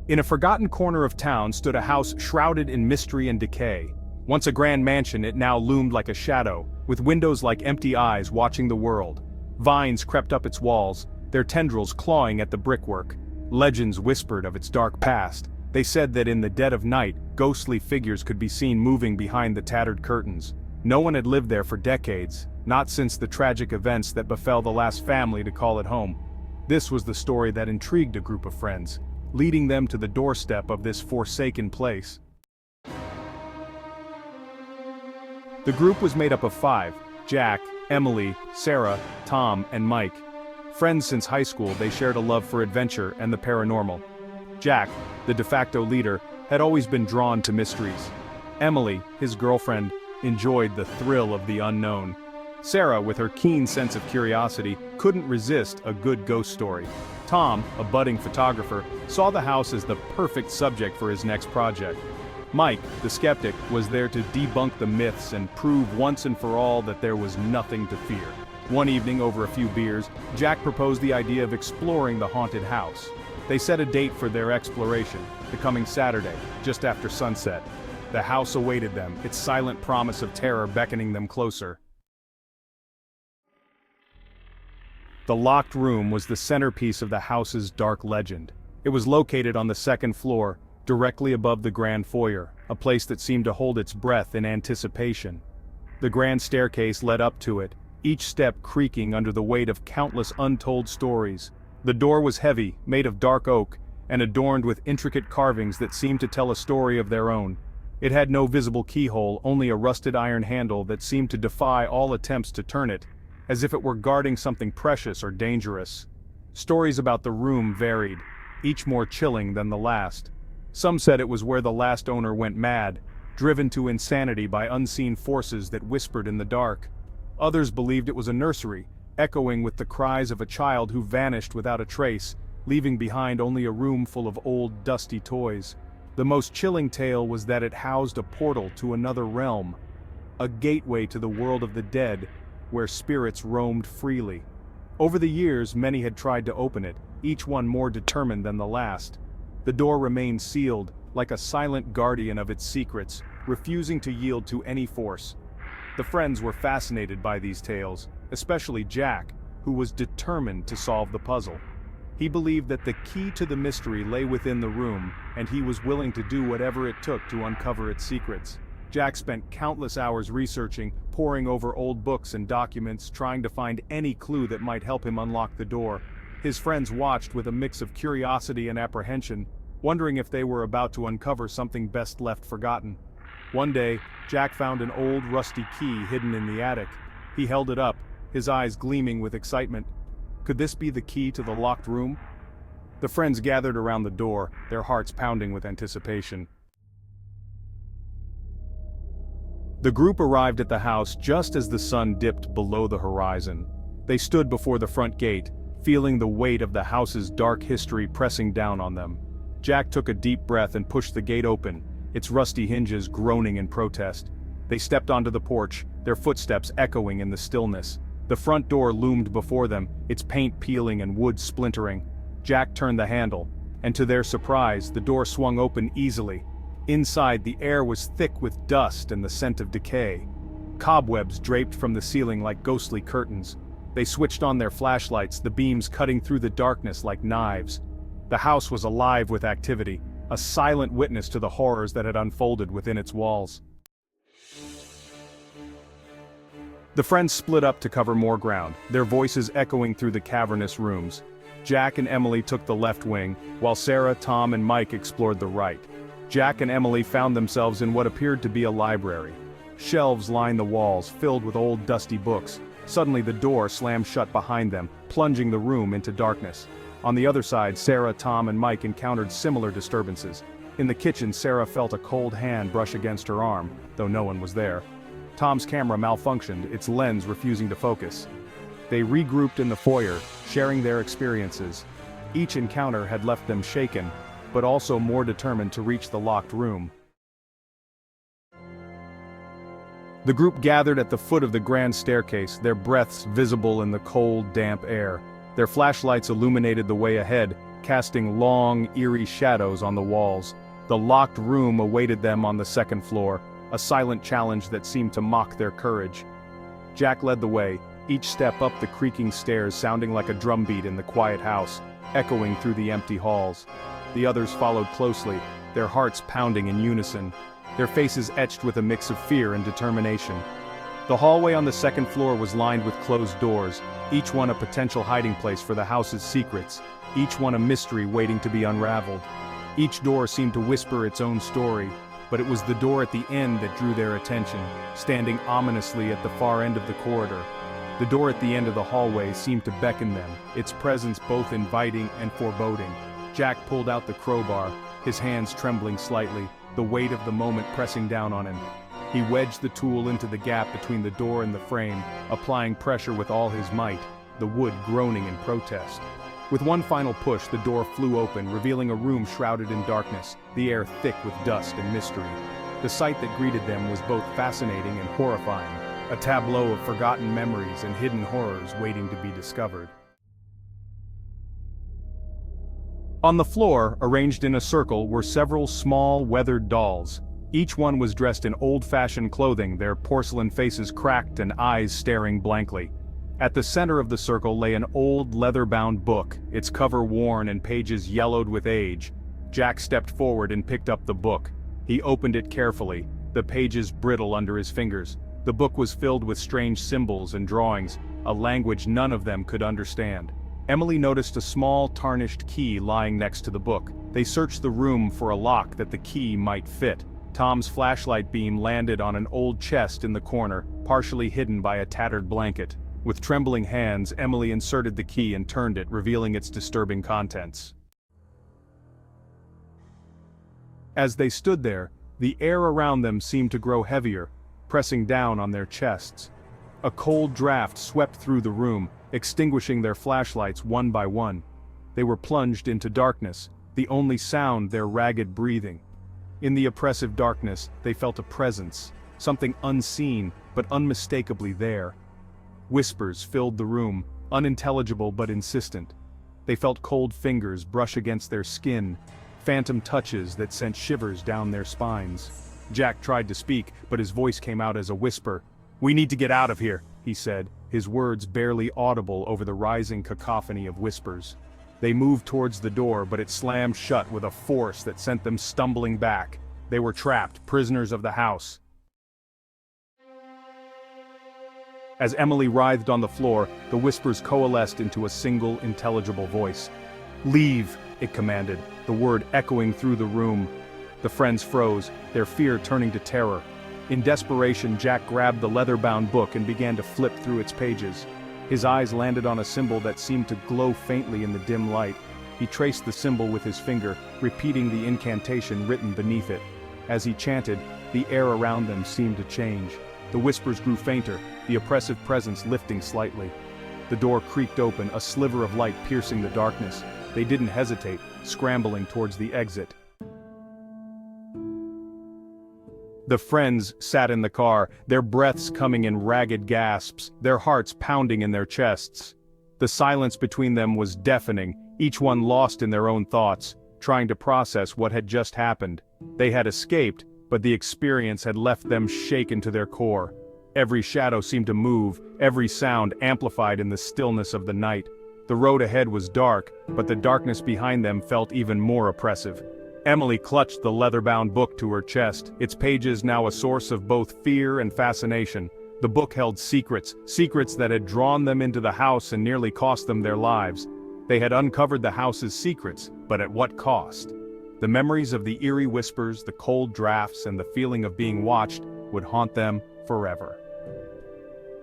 In a forgotten corner of town stood a house shrouded in mystery and decay. Once a grand mansion, it now loomed like a shadow, with windows like empty eyes watching the world. Vines crept up its walls, their tendrils clawing at the brickwork. Legends whispered of its dark past. They said that in the dead of night, ghostly figures could be seen moving behind the tattered curtains. No one had lived there for decades, not since the tragic events that befell the last family to call it home. This was the story that intrigued a group of friends, leading them to the doorstep of this forsaken place. The group was made up of 5: Jack, Emily, Sarah, Tom, and Mike. Friends since high school, they shared a love for adventure and the paranormal. Jack, the de facto leader, had always been drawn to mysteries. Emily, his girlfriend, enjoyed the thrill of the unknown. Sarah, with her keen sense of curiosity, couldn't resist a good ghost story. Tom, a budding photographer, saw the house as the perfect subject for his next project. Mike, the skeptic, was there to debunk the myths and prove once and for all that there was nothing to fear. One evening, over a few beers, Jack proposed the idea of exploring the haunted house. They set a date for their exploration, the coming Saturday, just after sunset. The house awaited them, its silent promise of terror beckoning them closer. The locked room was the centerpiece of the house's dark legend. It was located on the second floor, directly above the grand foyer, a place that seemed to hold its breath in anticipation. The grand staircase led up to it, each step creaking under the weight of countless untold stories. The door was heavy, made of dark oak, and adorned with intricate carvings that seemed to tell a story of their own. It had no visible keyhole, only a rusted iron handle that seemed to defy all attempts to turn it, as if it were guarding something precious or dangerous. Stories about the room varied, each more chilling than the last. Some said it was where the last owner went mad, driven to insanity by unseen forces that whispered in the dark. Others believed it was a nursery, echoing with the cries of a child who vanished without a trace, leaving behind only a room full of old, dusty toys. The most chilling tale was that it housed a portal to another realm, a gateway to the world of the dead, where spirits roamed freely. Over the years, many had tried to open it, each one more determined than the last. The door remained sealed, like a silent guardian of its secrets, refusing to yield to any force. The friends were fascinated by these tales, especially Jack, who was determined to solve the puzzle. He believed that the key to the mystery lay within the room, and he was willing to do whatever it took to uncover its secrets. Jack spent countless hours researching, poring over old books and documents, trying to find any clue that might help him unlock the door. His friends watched with a mix of curiosity and apprehension, wondering if they were about to uncover something best left forgotten. One day, Jack found an old rusty key hidden in the attic. He held it up, his eyes gleaming with excitement. Could this be the key to the locked room? The friends gathered around the door, their hearts pounding with anticipation. The group arrived at the house just as the sun dipped below the horizon. They stood before the front gate, feeling the weight of the house's dark history pressing down on them. Jack took a deep breath and pushed the gate open, its rusty hinges groaning in protest. They stepped onto the porch, their footsteps echoing in the stillness. The front door loomed before them, its paint peeling and wood splintering. Jack turned the handle, and to their surprise, the door swung open easily. Inside, the air was thick with dust and the scent of decay. Cobwebs draped from the ceiling like ghostly curtains. They switched on their flashlights, the beams cutting through the darkness like knives. The house was alive with activity, a silent witness to the horrors that had unfolded within its walls. The friends split up to cover more ground, their voices echoing through the cavernous rooms. Jack and Emily took the left wing, while Sarah, Tom, and Mike explored the right. Jack and Emily found themselves in what appeared to be a library. Shelves lined the walls, filled with old dusty books. Suddenly the door slammed shut behind them, plunging the room into darkness. On the other side, Sarah, Tom, and Mike encountered similar disturbances. In the kitchen, Sarah felt a cold hand brush against her arm, though no one was there. Tom's camera malfunctioned, its lens refusing to focus. They regrouped in the foyer, sharing their experiences. Each encounter had left them shaken, but also more determined to reach the locked room. The group gathered at the foot of the grand staircase, their breaths visible in the cold, damp air. Their flashlights illuminated the way ahead, casting long, eerie shadows on the walls. The locked room awaited them on the second floor, a silent challenge that seemed to mock their courage. Jack led the way, each step up the creaking stairs sounding like a drumbeat in the quiet house, echoing through the empty halls. The others followed closely, their hearts pounding in unison, their faces etched with a mix of fear and determination. The hallway on the second floor was lined with closed doors, each one a potential hiding place for the house's secrets, each one a mystery waiting to be unraveled. Each door seemed to whisper its own story, but it was the door at the end that drew their attention, standing ominously at the far end of the corridor. The door at the end of the hallway seemed to beckon them, its presence both inviting and foreboding. Jack pulled out the crowbar, his hands trembling slightly, the weight of the moment pressing down on him. He wedged the tool into the gap between the door and the frame, applying pressure with all his might, the wood groaning in protest. With one final push, the door flew open, revealing a room shrouded in darkness, the air thick with dust and mystery. The sight that greeted them was both fascinating and horrifying, a tableau of forgotten memories and hidden horrors waiting to be discovered. On the floor, arranged in a circle, were several small, weathered dolls. Each one was dressed in old-fashioned clothing, their porcelain faces cracked and eyes staring blankly. At the center of the circle lay an old leather-bound book, its cover worn and pages yellowed with age. Jack stepped forward and picked up the book. He opened it carefully, the pages brittle under his fingers. The book was filled with strange symbols and drawings, a language none of them could understand. Emily noticed a small, tarnished key lying next to the book. They searched the room for a lock that the key might fit. Tom's flashlight beam landed on an old chest in the corner, partially hidden by a tattered blanket. With trembling hands, Emily inserted the key and turned it, revealing its disturbing contents. As they stood there, the air around them seemed to grow heavier, pressing down on their chests. A cold draft swept through the room, extinguishing their flashlights one by one. They were plunged into darkness, the only sound their ragged breathing. In the oppressive darkness, they felt a presence, something unseen but unmistakably there. Whispers filled the room, unintelligible but insistent. They felt cold fingers brush against their skin, phantom touches that sent shivers down their spines. Jack tried to speak, but his voice came out as a whisper. "We need to get out of here," he said, his words barely audible over the rising cacophony of whispers. They moved towards the door, but it slammed shut with a force that sent them stumbling back. They were trapped, prisoners of the house. As Emily writhed on the floor, the whispers coalesced into a single, intelligible voice. "Leave," it commanded, the word echoing through the room. The friends froze, their fear turning to terror. In desperation, Jack grabbed the leather-bound book and began to flip through its pages. His eyes landed on a symbol that seemed to glow faintly in the dim light. He traced the symbol with his finger, repeating the incantation written beneath it. As he chanted, the air around them seemed to change. The whispers grew fainter, the oppressive presence lifting slightly. The door creaked open, a sliver of light piercing the darkness. They didn't hesitate, scrambling towards the exit. The friends sat in the car, their breaths coming in ragged gasps, their hearts pounding in their chests. The silence between them was deafening, each one lost in their own thoughts, trying to process what had just happened. They had escaped, but the experience had left them shaken to their core. Every shadow seemed to move, every sound amplified in the stillness of the night. The road ahead was dark, but the darkness behind them felt even more oppressive. Emily clutched the leather-bound book to her chest, its pages now a source of both fear and fascination. The book held secrets, secrets that had drawn them into the house and nearly cost them their lives. They had uncovered the house's secrets, but at what cost? The memories of the eerie whispers, the cold drafts, and the feeling of being watched would haunt them forever.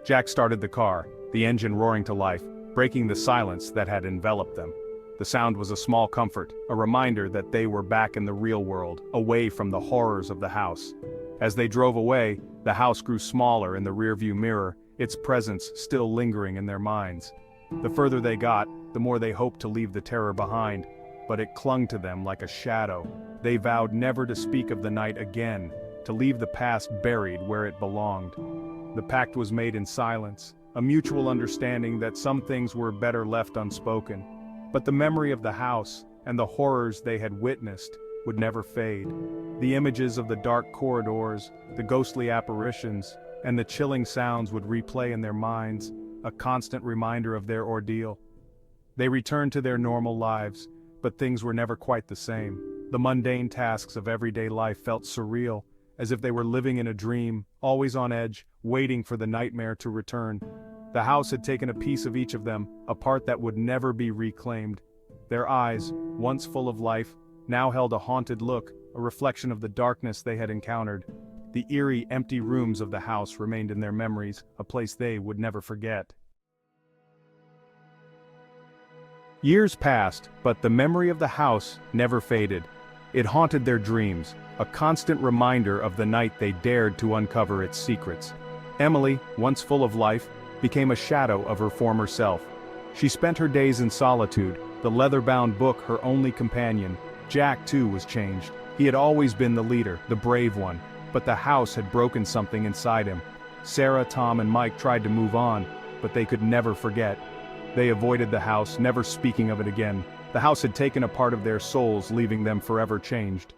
Jack started the car, the engine roaring to life, breaking the silence that had enveloped them. The sound was a small comfort, a reminder that they were back in the real world, away from the horrors of the house. As they drove away, the house grew smaller in the rearview mirror, its presence still lingering in their minds. The further they got, the more they hoped to leave the terror behind, but it clung to them like a shadow. They vowed never to speak of the night again, to leave the past buried where it belonged. The pact was made in silence, a mutual understanding that some things were better left unspoken. But the memory of the house, and the horrors they had witnessed, would never fade. The images of the dark corridors, the ghostly apparitions, and the chilling sounds would replay in their minds, a constant reminder of their ordeal. They returned to their normal lives, but things were never quite the same. The mundane tasks of everyday life felt surreal, as if they were living in a dream, always on edge, waiting for the nightmare to return. The house had taken a piece of each of them, a part that would never be reclaimed. Their eyes, once full of life, now held a haunted look, a reflection of the darkness they had encountered. The eerie, empty rooms of the house remained in their memories, a place they would never forget. Years passed, but the memory of the house never faded. It haunted their dreams, a constant reminder of the night they dared to uncover its secrets. Emily, once full of life, became a shadow of her former self. She spent her days in solitude, the leather-bound book her only companion. Jack, too, was changed. He had always been the leader, the brave one, but the house had broken something inside him. Sarah, Tom, and Mike tried to move on, but they could never forget. They avoided the house, never speaking of it again. The house had taken a part of their souls, leaving them forever changed.